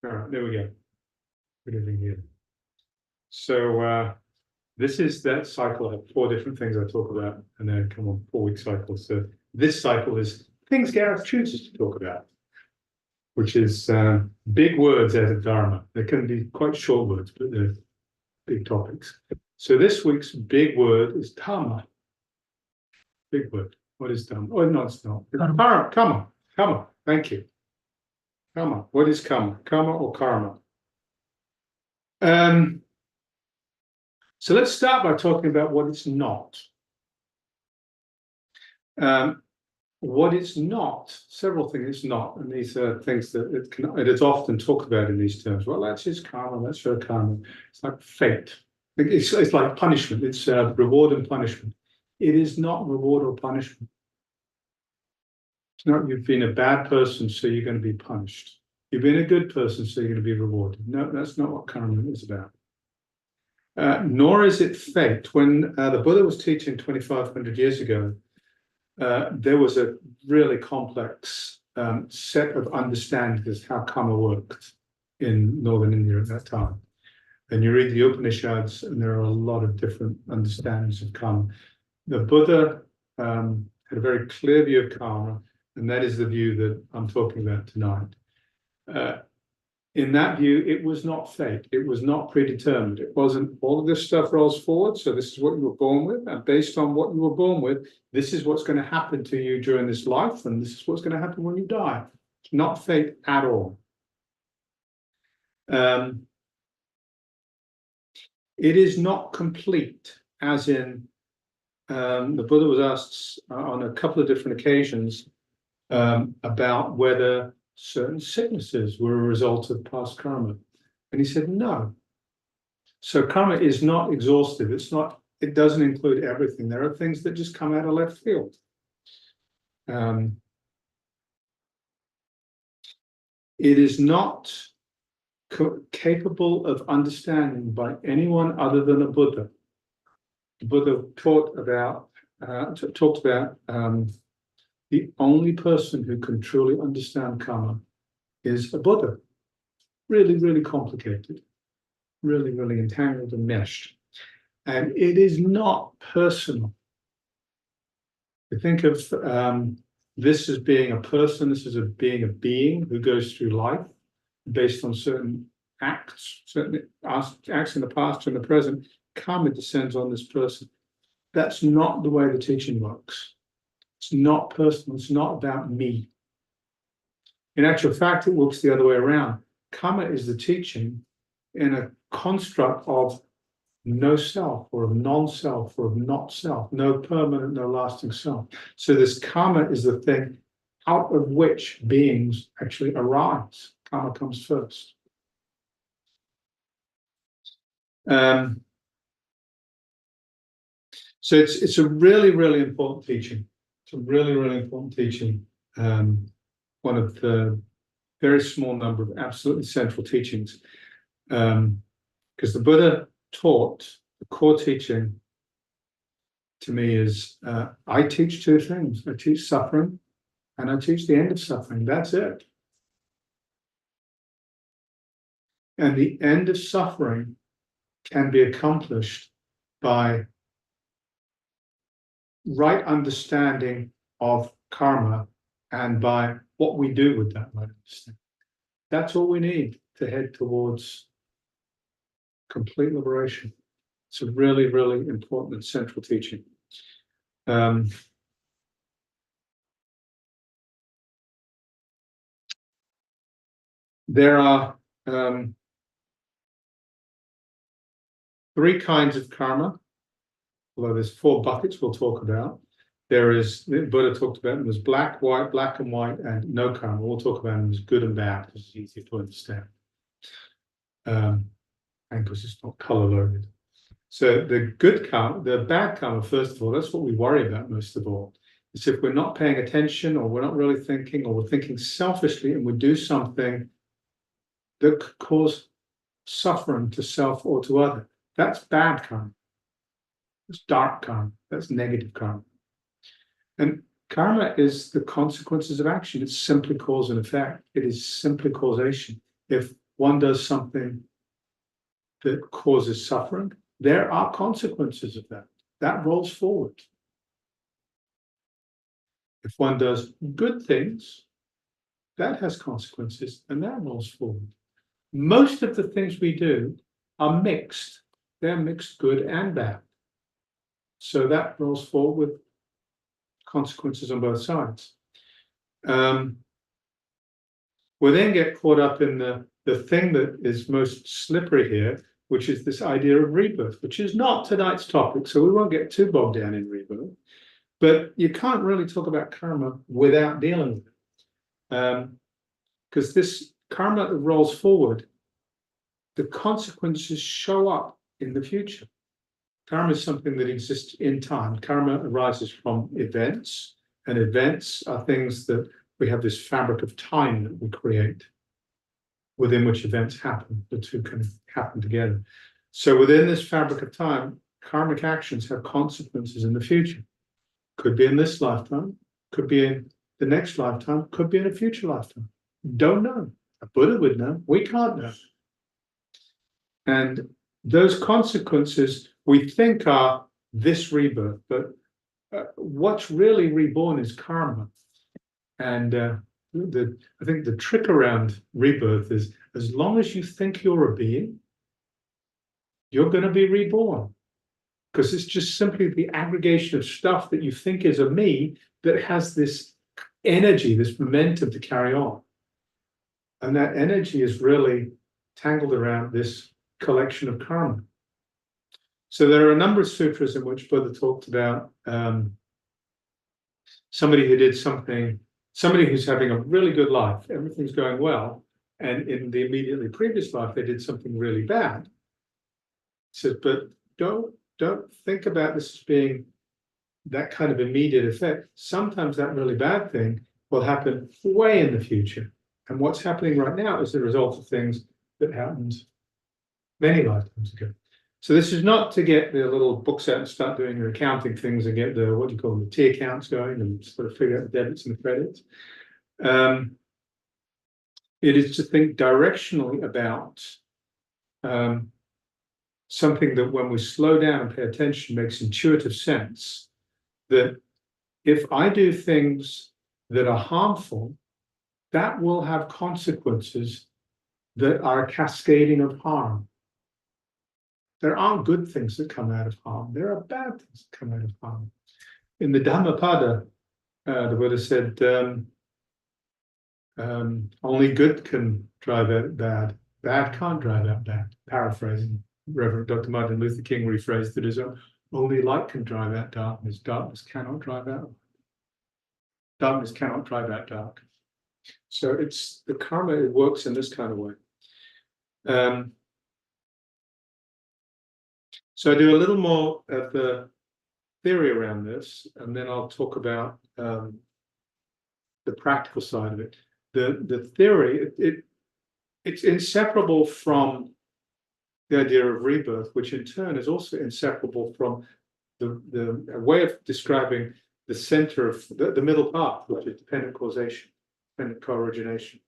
All right, there we go. Good evening here. So this is that cycle. I have 4 different things I talk about, and then come on 4-week cycle. So this cycle is things Gareth chooses to talk about, which is big words out of Dharma. They can be quite short words, but they're big topics. So this week's big word is Kamma. Big word. What is Dharma? Oh, no, it's not. Kamma. Kamma. Thank you. Kamma. What is Kamma? Kamma or karma? So let's start by talking about what it's not. What it's not, several things it's not, and these are things that it is often talked about in these terms. Well, that's just karma, that's your karma. It's like fate. It's like punishment. It's reward and punishment. It is not reward or punishment. It's not you've been a bad person, so you're going to be punished. You've been a good person, so you're going to be rewarded. No, that's not what karma is about. Nor is it fate. When the Buddha was teaching 2,500 years ago, there was a really complex set of understandings of how karma worked in northern India at that time. And you read the Upanishads, and there are a lot of different understandings of karma. The Buddha had a very clear view of karma, and that is the view that I'm talking about tonight. In that view, it was not fate. It was not predetermined. It wasn't all of this stuff rolls forward. So this is what you were born with. And based on what you were born with, this is what's going to happen to you during this life. And this is what's going to happen when you die. It's not fate at all. It is not complete, as in the Buddha was asked on a couple of different occasions about whether certain sicknesses were a result of past karma. And he said, no. So karma is not exhaustive. It doesn't include everything. There are things that just come out of left field. It is not capable of understanding by anyone other than a Buddha. The Buddha talked about the only person who can truly understand karma is a Buddha. Really, really complicated, really, really entangled and meshed. And it is not personal. You think of this as being a person, this is being a being who goes through life based on certain acts, certain acts in the past and the present. Karma descends on this person. That's not the way the teaching works. It's not personal. It's not about me. In actual fact, it works the other way around. Kamma is the teaching in a construct of no self, or of non-self, or of not self, no permanent, no lasting self. So this karma is the thing out of which beings actually arise. Karma comes first. So it's a really, really important teaching. It's a really, really important teaching. One of the very small number of absolutely central teachings. Because the Buddha taught, the core teaching to me is, I teach 2 things. I teach suffering and I teach the end of suffering. That's it. And the end of suffering can be accomplished by right understanding of karma and by what we do with that right understanding. That's all we need to head towards complete liberation. It's a really, really important and central teaching. There are 3 kinds of karma, although there's 4 buckets we'll talk about. There is, the Buddha talked about them as black, white, black and white, and no karma. We'll talk about them as good and bad because it's easier to understand. And because it's not color loaded. So the good karma, the bad karma, first of all, that's what we worry about most of all. It's if we're not paying attention, or we're not really thinking, or we're thinking selfishly, and we do something that could cause suffering to self or to other. That's bad karma. That's dark karma. That's negative karma. And karma is the consequences of action. It's simply cause and effect. It is simply causation. If one does something that causes suffering, there are consequences of that. That rolls forward. If one does good things, that has consequences, and that rolls forward. Most of the things we do are mixed. They're mixed good and bad. So that rolls forward with consequences on both sides. We then get caught up in the thing that is most slippery here, which is this idea of rebirth, which is not tonight's topic, so we won't get too bogged down in rebirth. But you can't really talk about karma without dealing with it. Because this karma that rolls forward, the consequences show up in the future. Karma is something that exists in time. Karma arises from events, and events are things that we have this fabric of time that we create within which events happen. The two can happen together. So within this fabric of time, karmic actions have consequences in the future. Could be in this lifetime, could be in the next lifetime, could be in a future lifetime. Don't know. A Buddha would know. We can't know. And those consequences we think are this rebirth, but what's really reborn is karma. And I think the trick around rebirth is, as long as you think you're a being, you're going to be reborn. Because it's just simply the aggregation of stuff that you think is a me that has this energy, this momentum to carry on. And that energy is really tangled around this collection of karma. So there are a number of sutras in which Buddha talked about somebody who did something, somebody who's having a really good life, everything's going well, and in the immediately previous life they did something really bad. He says, but don't think about this as being that kind of immediate effect. Sometimes that really bad thing will happen way in the future. And what's happening right now is the result of things that happened many lifetimes ago. So this is not to get the little books out and start doing your accounting things and get the, what do you call them, the T accounts going and sort of figure out the debits and the credits. It is to think directionally about something that when we slow down and pay attention makes intuitive sense, that if I do things that are harmful, that will have consequences that are cascading of harm. There aren't good things that come out of harm. There are bad things that come out of harm. In the Dhammapada, the Buddha said, only good can drive out bad. Bad can't drive out bad. Paraphrasing Reverend Dr. Martin Luther King rephrased it as only light can drive out darkness. Darkness cannot drive out. Darkness cannot drive out dark. So it's the karma, it works in this kind of way. So I do a little more of the theory around this, and then I'll talk about the practical side of it. The theory, it's inseparable from the idea of rebirth, which in turn is also inseparable from the way of describing the center of the middle path, which is dependent causation, dependent co-origination.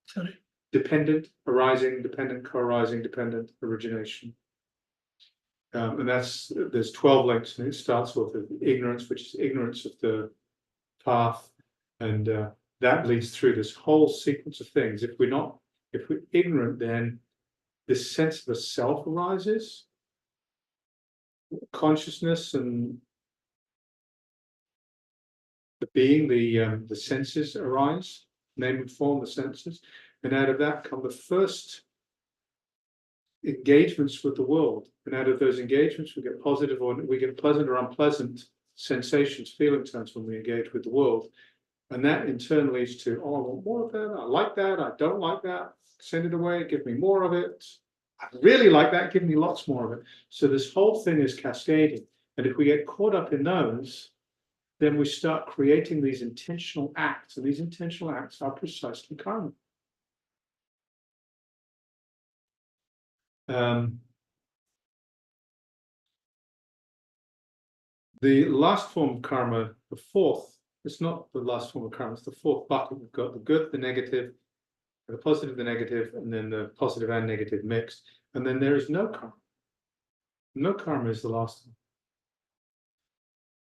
Sorry. Dependent arising, dependent co-arising, dependent origination. And there's 12 links, and it starts with ignorance, which is ignorance of the path, and that leads through this whole sequence of things. If we're ignorant, then this sense of a self arises, consciousness and the being, the senses arise, name and form, the senses, and out of that come the first engagements with the world. And out of those engagements, we get positive or we get pleasant or unpleasant sensations, feeling terms when we engage with the world. And that in turn leads to, oh, I want more of that, I like that, I don't like that, send it away, give me more of it. I really like that, give me lots more of it. So this whole thing is cascading. And if we get caught up in those, then we start creating these intentional acts. And these intentional acts are precisely karma. The last form of karma, the fourth, it's not the last form of karma, it's the fourth bucket. We've got the good, the negative, The positive, the negative, and then the positive and negative mixed. And then there is no karma. No karma is the last one.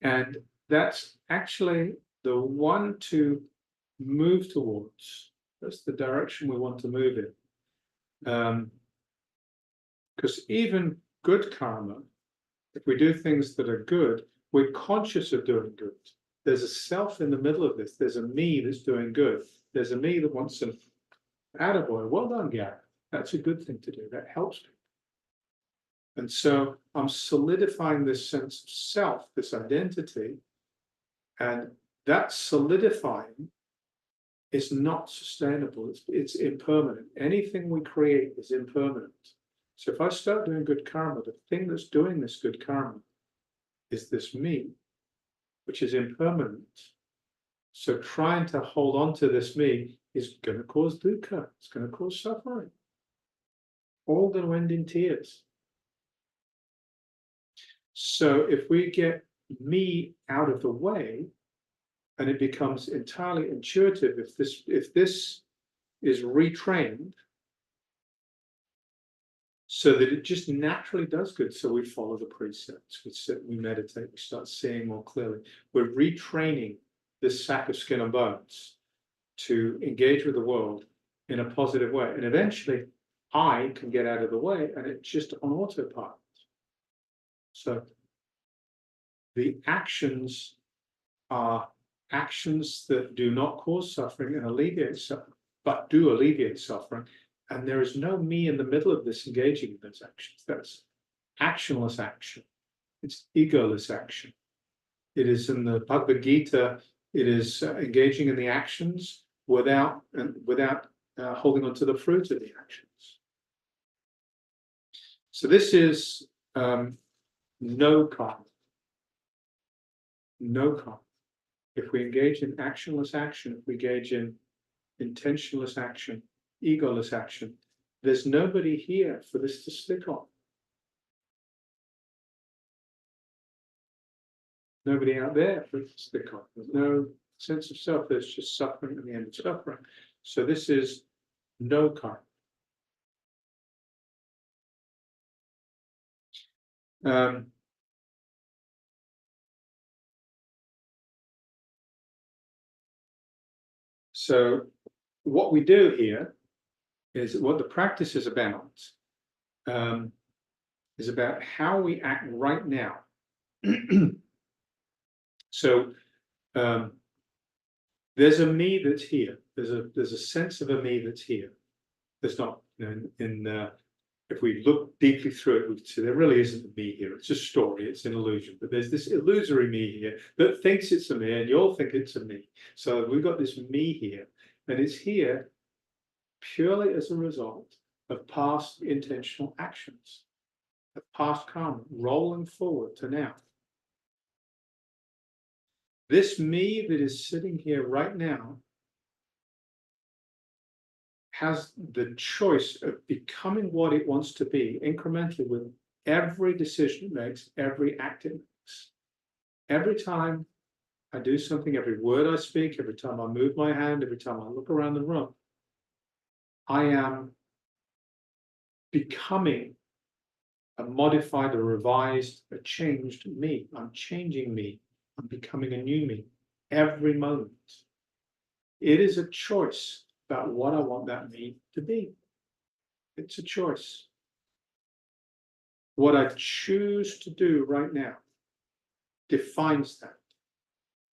And that's actually the one to move towards. That's the direction we want to move in. Because even good karma, if we do things that are good, we're conscious of doing good. There's a self in the middle of this. There's a me that's doing good. There's a me that wants an attaboy. Well done, Gary. That's a good thing to do. That helps people. And so I'm solidifying this sense of self, this identity, and that solidifying is not sustainable. It's impermanent. Anything we create is impermanent. So if I start doing good karma, the thing that's doing this good karma is this me, which is impermanent. So trying to hold on to this me is going to cause dukkha. It's going to cause suffering. All going to end in tears. So if we get me out of the way, and it becomes entirely intuitive, if this is retrained, so that it just naturally does good. So we follow the precepts, we sit, we meditate, we start seeing more clearly. We're retraining this sack of skin and bones to engage with the world in a positive way. And eventually I can get out of the way and it's just on autopilot. So the actions are actions that do not cause suffering and alleviate suffering, but do alleviate suffering. And there is no me in the middle of this engaging in those actions. That's actionless action. It's egoless action. It is in the Bhagavad Gita, it is engaging in the actions without holding on to the fruit of the actions. So this is no karma. No karma. If we engage in actionless action, if we engage in intentionless action, egoless action, there's nobody here for this to stick on. Nobody out there for it to stick on. There's no sense of self, there's just suffering and the end of suffering. So this is no karma. So what we do here is what the practice is about how we act right now. So there's a me that's here. There's a sense of a me that's here. There's not, if we look deeply through it, we see there really isn't a me here. It's a story, it's an illusion. But there's this illusory me here that thinks it's a me, and you'll think it's a me. So we've got this me here, and it's here purely as a result of past intentional actions, of past karma, rolling forward to now. This me that is sitting here right now has the choice of becoming what it wants to be incrementally with every decision it makes, every act it makes. Every time I do something, every word I speak, every time I move my hand, every time I look around the room, I am becoming a modified, a revised, a changed me. I'm changing me. I'm becoming a new me every moment. It is a choice about what I want that me to be. It's a choice. What I choose to do right now defines that.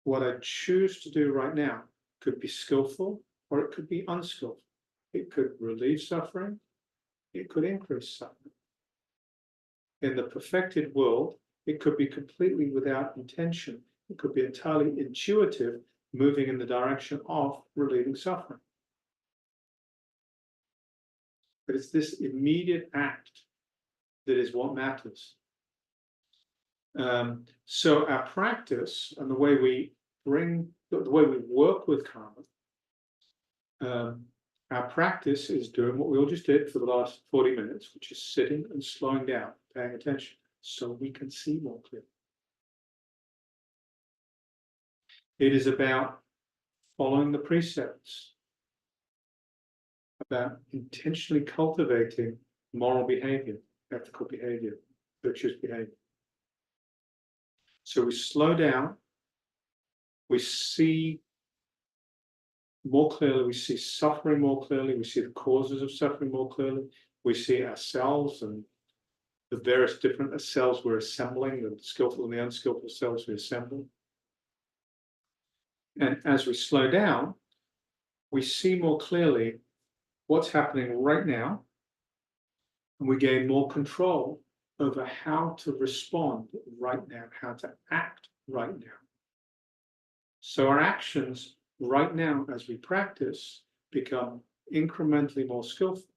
What I choose to do right now could be skillful or it could be unskillful. It could relieve suffering. It could increase suffering. In the perfected world, it could be completely without intention. It could be entirely intuitive, moving in the direction of relieving suffering. But it's this immediate act that is what matters. So our practice and the way we work with karma, our practice is doing what we all just did for the last 40 minutes, which is sitting and slowing down, paying attention, so we can see more clearly. It is about following the precepts, about intentionally cultivating moral behavior, ethical behavior, virtuous behavior. So we slow down, we see more clearly, we see suffering more clearly, we see the causes of suffering more clearly, we see ourselves and the various different cells we're assembling, the skillful and the unskillful cells we assemble. And as we slow down, we see more clearly what's happening right now, and we gain more control over how to respond right now, how to act right now. So our actions right now, as we practice, become incrementally more skillful.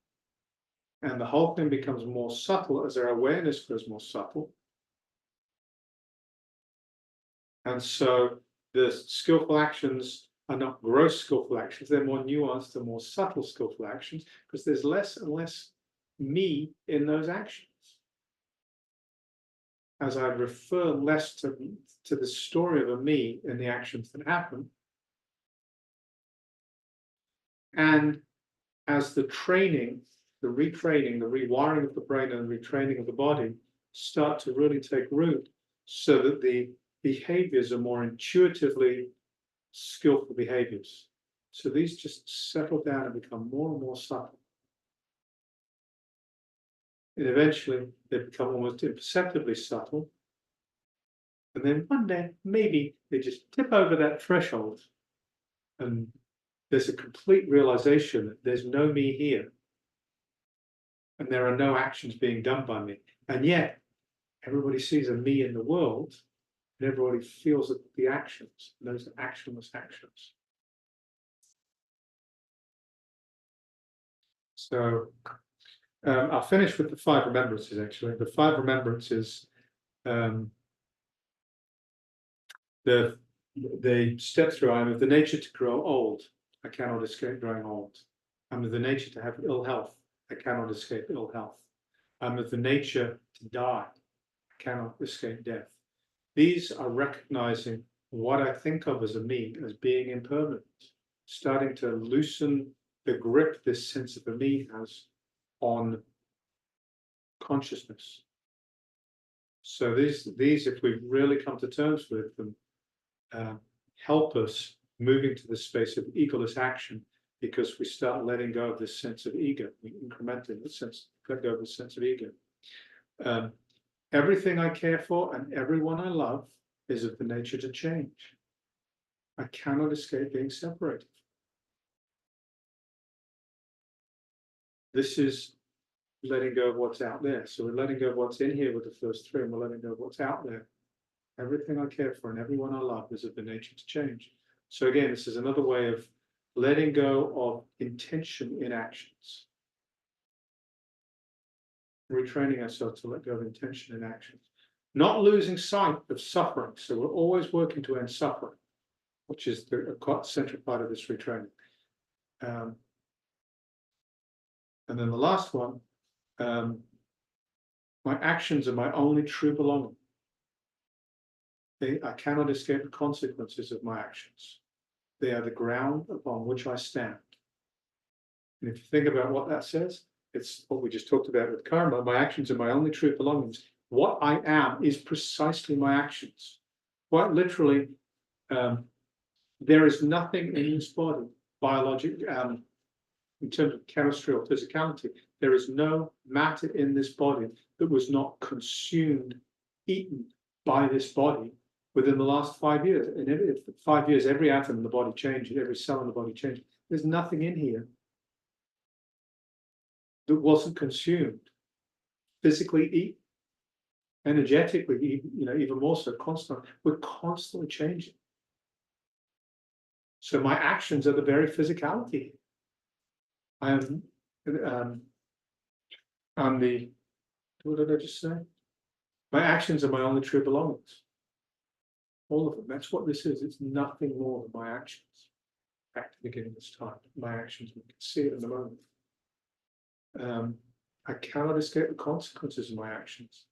And the whole thing becomes more subtle as our awareness grows more subtle. And so the skillful actions are not gross skillful actions, they're more nuanced and more subtle skillful actions, because there's less and less me in those actions. As I refer less to the story of a me in the actions that happen, and as the training, the retraining, the rewiring of the brain and the retraining of the body start to really take root, so that the behaviors are more intuitively skillful behaviors. So these just settle down and become more and more subtle. And eventually they become almost imperceptibly subtle. And then one day, maybe they just tip over that threshold and there's a complete realization that there's no me here. And there are no actions being done by me. And yet, everybody sees a me in the world, and everybody feels that the actions, those are actionless actions. So I'll finish with the 5 remembrances, actually. The 5 remembrances, they step through. I'm of the nature to grow old. I cannot escape growing old. I'm of the nature to have ill health. I cannot escape ill health. I'm of the nature to die. I cannot escape death. These are recognizing what I think of as a me as being impermanent, starting to loosen the grip this sense of a me has on consciousness. So these, if we really come to terms with them, help us moving to the space of egoless action, because we start letting go of this sense of ego, we incrementally let go of the sense of ego. Everything I care for and everyone I love is of the nature to change. I cannot escape being separated. This is letting go of what's out there. So we're letting go of what's in here with the first 3, and we're letting go of what's out there. Everything I care for and everyone I love is of the nature to change. So again, this is another way of letting go of intention in actions. Retraining ourselves to let go of intention in actions. Not losing sight of suffering. So we're always working to end suffering, which is the central part of this retraining. And then the last one, my actions are my only true belonging. I cannot escape the consequences of my actions. They are the ground upon which I stand. And if you think about what that says, it's what we just talked about with karma. My actions are my only true belongings. What I am is precisely my actions. Quite literally, there is nothing in this body, biologic, in terms of chemistry or physicality, there is no matter in this body that was not consumed, eaten by this body within the last 5 years. In every 5 years, every atom in the body changes, every cell in the body changes. There's nothing in here that wasn't consumed, physically eaten, energetically, even more so, constantly. We're constantly changing. So my actions are the very physicality. I'm the, what did I just say? My actions are my only true belongings. All of them. That's what this is. It's nothing more than my actions. Back to the beginning of this time. My actions, we can see it in the moment. I cannot escape the consequences of my actions.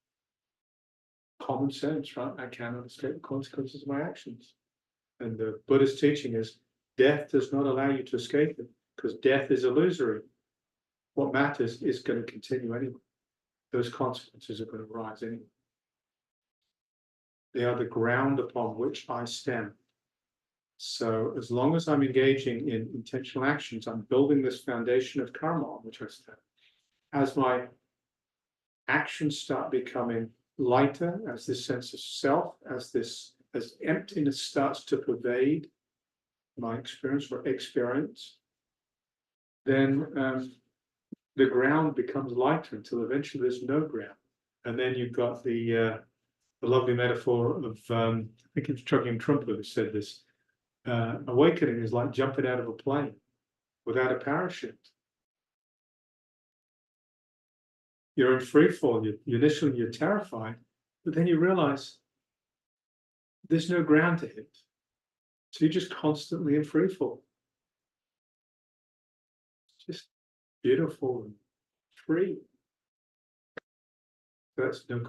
Common sense, right? I cannot escape the consequences of my actions. And the Buddhist teaching is death does not allow you to escape it, because death is illusory. what matters is going to continue anyway. Those consequences are going to rise anyway. They are the ground upon which I stand. So as long as I'm engaging in intentional actions, I'm building this foundation of karma on which I stand. As my actions start becoming lighter, as this sense of self, as emptiness starts to pervade my experience, then the ground becomes lighter until eventually there's no ground. And then you've got the lovely metaphor of, I think it's Chogyam Trungpa who said this, awakening is like jumping out of a plane without a parachute. You're in free fall, initially you're terrified, but then you realize there's no ground to hit. So you're just constantly in free fall. Just beautiful and free. That's no